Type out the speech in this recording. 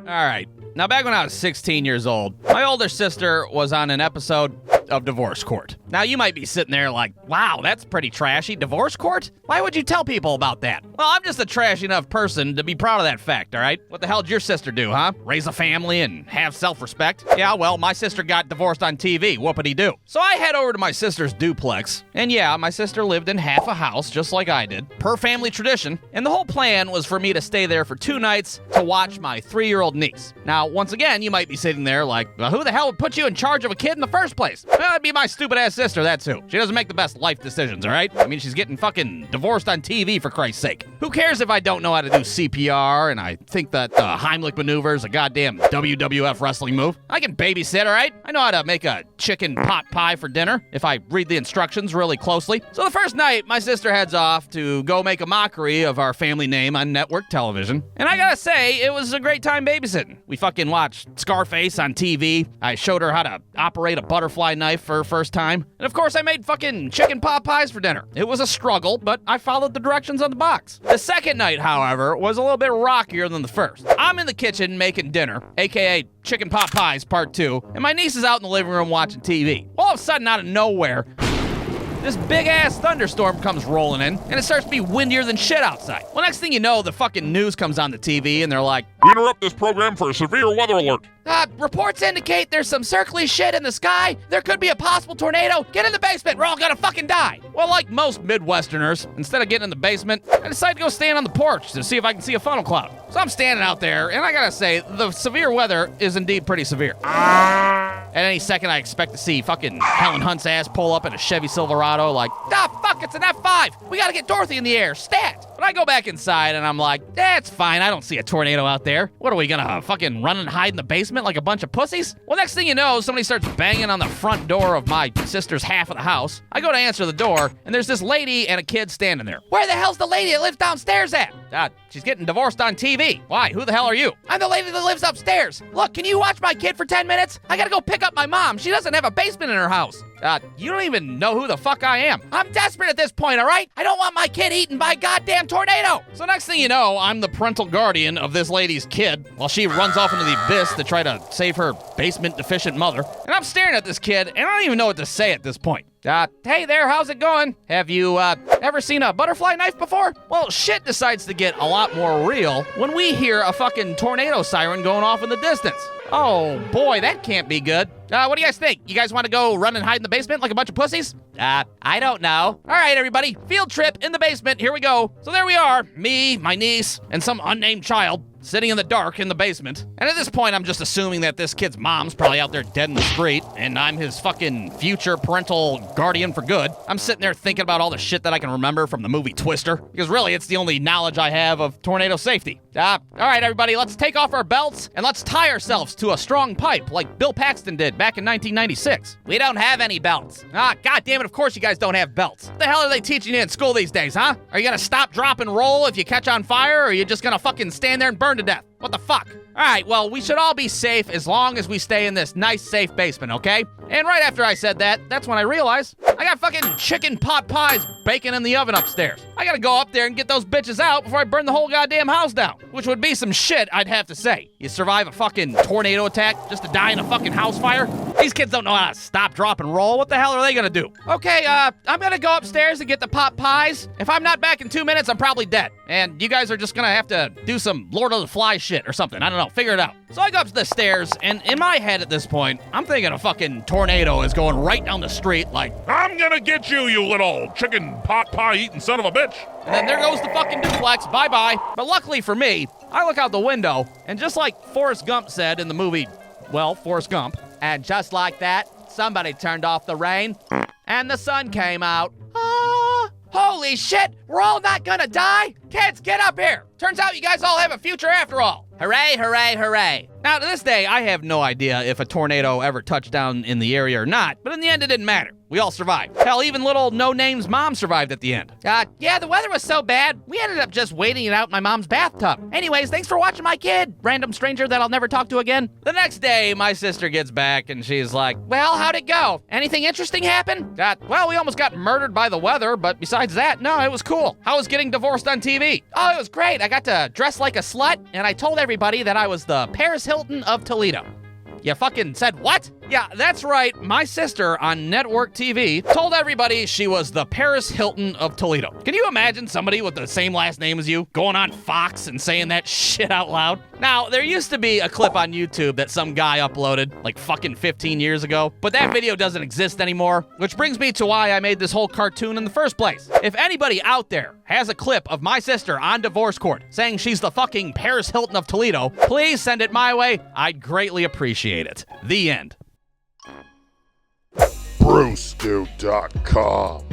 All right. Now, back when I was 16 years old, my older sister was on an episode of Divorce Court. Now, you might be sitting there like, wow, that's pretty trashy. Divorce Court? Why would you tell people about that? Well, I'm just a trashy enough person to be proud of that fact, all right? What the hell did your sister do, huh? Raise a family and have self-respect? Yeah, well, my sister got divorced on TV. Whoopity-doo. So I head over to my sister's duplex, and yeah, my sister lived in half a house, just like I did, per family tradition, and the whole plan was for me to stay there for 2 nights to watch my 3-year-old niece. Now, once again, you might be sitting there like, well, who the hell would put you in charge of a kid in the first place? Well, it'd be my stupid-ass sister, that's who. She doesn't make the best life decisions, all right? I mean, she's getting fucking divorced on TV, for Christ's sake. Who cares if I don't know how to do CPR and I think that the Heimlich maneuver is a goddamn WWF wrestling move? I can babysit, all right? I know how to make a chicken pot pie for dinner if I read the instructions really closely. So the first night, my sister heads off to go make a mockery of our family name on network television. And I gotta say, it was a great time babysitting. We fucking watched Scarface on TV. I showed her how to operate a butterfly knife for her first time. And of course, I made fucking chicken pot pies for dinner. It was a struggle, but I followed the directions on the box. The second night, however, was a little bit rockier than the first. I'm in the kitchen making dinner, aka chicken pot pies part 2, and my niece is out in the living room watching TV. All of a sudden, out of nowhere, this big-ass thunderstorm comes rolling in, and it starts to be windier than shit outside. Well, next thing you know, the fucking news comes on the TV, and they're like, "We interrupt this program for a severe weather alert." Reports indicate there's some circly shit in the sky. There could be a possible tornado. Get in the basement. We're all gonna fucking die. Well, like most Midwesterners, instead of getting in the basement, I decided to go stand on the porch to see if I can see a funnel cloud. So I'm standing out there, and I gotta say, the severe weather is indeed pretty severe. At any second, I expect to see fucking Helen Hunt's ass pull up in a Chevy Silverado like, fuck, it's an F5. We gotta get Dorothy in the air, stat. But I go back inside, and I'm like, that's fine. I don't see a tornado out there. What are we gonna fucking run and hide in the basement like a bunch of pussies? Well, next thing you know, somebody starts banging on the front door of my sister's half of the house. I go to answer the door, and there's this lady and a kid standing there. Where the hell's the lady that lives downstairs at? She's getting divorced on TV. Why? Who the hell are you? I'm the lady that lives upstairs. Look, can you watch my kid for 10 minutes? I gotta go pick up my mom. She doesn't have a basement in her house. You don't even know who the fuck I am. I'm desperate at this point, all right? I don't want my kid eaten by a goddamn tornado. So next thing you know, I'm the parental guardian of this lady's kid while she runs off into the abyss to try to save her basement-deficient mother. And I'm staring at this kid, and I don't even know what to say at this point. Hey there, how's it going? Have you, ever seen a butterfly knife before? Well, shit decides to get a lot more real when we hear a fucking tornado siren going off in the distance. Oh boy, that can't be good. What do you guys think? You guys want to go run and hide in the basement like a bunch of pussies? I don't know. All right, everybody, field trip in the basement. Here we go. So there we are, me, my niece, and some unnamed child sitting in the dark in the basement. And at this point, I'm just assuming that this kid's mom's probably out there dead in the street, and I'm his fucking future parental guardian for good. I'm sitting there thinking about all the shit that I can remember from the movie Twister, because really, it's the only knowledge I have of tornado safety. All right, everybody, let's take off our belts, and let's tie ourselves to a strong pipe like Bill Paxton did back in 1996. We don't have any belts. God damn it, of course you guys don't have belts. What the hell are they teaching you in school these days, huh? Are you gonna stop, drop, and roll if you catch on fire, or are you just gonna fucking stand there and burn to death? What the fuck? All right, well, we should all be safe as long as we stay in this nice, safe basement, okay? And right after I said that, that's when I realized I got fucking chicken pot pies baking in the oven upstairs. I gotta go up there and get those bitches out before I burn the whole goddamn house down, which would be some shit, I'd have to say. You survive a fucking tornado attack just to die in a fucking house fire? These kids don't know how to stop, drop, and roll. What the hell are they gonna do? Okay, I'm gonna go upstairs and get the pot pies. If I'm not back in 2 minutes, I'm probably dead. And you guys are just gonna have to do some Lord of the Flies shit or something. I don't know. Figure it out. So I go up the stairs, and in my head at this point, I'm thinking a fucking tornado is going right down the street like, "I'm gonna get you, you little chicken pot pie eating son of a bitch." And then there goes the fucking duplex. Bye-bye. But luckily for me, I look out the window, and just like Forrest Gump said in the movie, well, Forrest Gump, and just like that, somebody turned off the rain, and the sun came out. Holy shit, we're all not gonna die? Kids, get up here. Turns out you guys all have a future after all. Hooray, hooray, hooray. Now, to this day, I have no idea if a tornado ever touched down in the area or not, but in the end, it didn't matter. We all survived. Hell, even little no-name's mom survived at the end. Yeah, the weather was so bad, we ended up just waiting it out in my mom's bathtub. Anyways, thanks for watching my kid, random stranger that I'll never talk to again. The next day, my sister gets back and she's like, well, how'd it go? Anything interesting happen? Well, we almost got murdered by the weather, but besides that, no, it was cool. How was getting divorced on TV? TV. Oh, it was great. I got to dress like a slut, and I told everybody that I was the Paris Hilton of Toledo. You fucking said what? Yeah, that's right. My sister on network TV told everybody she was the Paris Hilton of Toledo. Can you imagine somebody with the same last name as you going on Fox and saying that shit out loud? Now, there used to be a clip on YouTube that some guy uploaded like fucking 15 years ago, but that video doesn't exist anymore, which brings me to why I made this whole cartoon in the first place. If anybody out there has a clip of my sister on divorce court saying she's the fucking Paris Hilton of Toledo, please send it my way. I'd greatly appreciate it. The end. Brewstew.com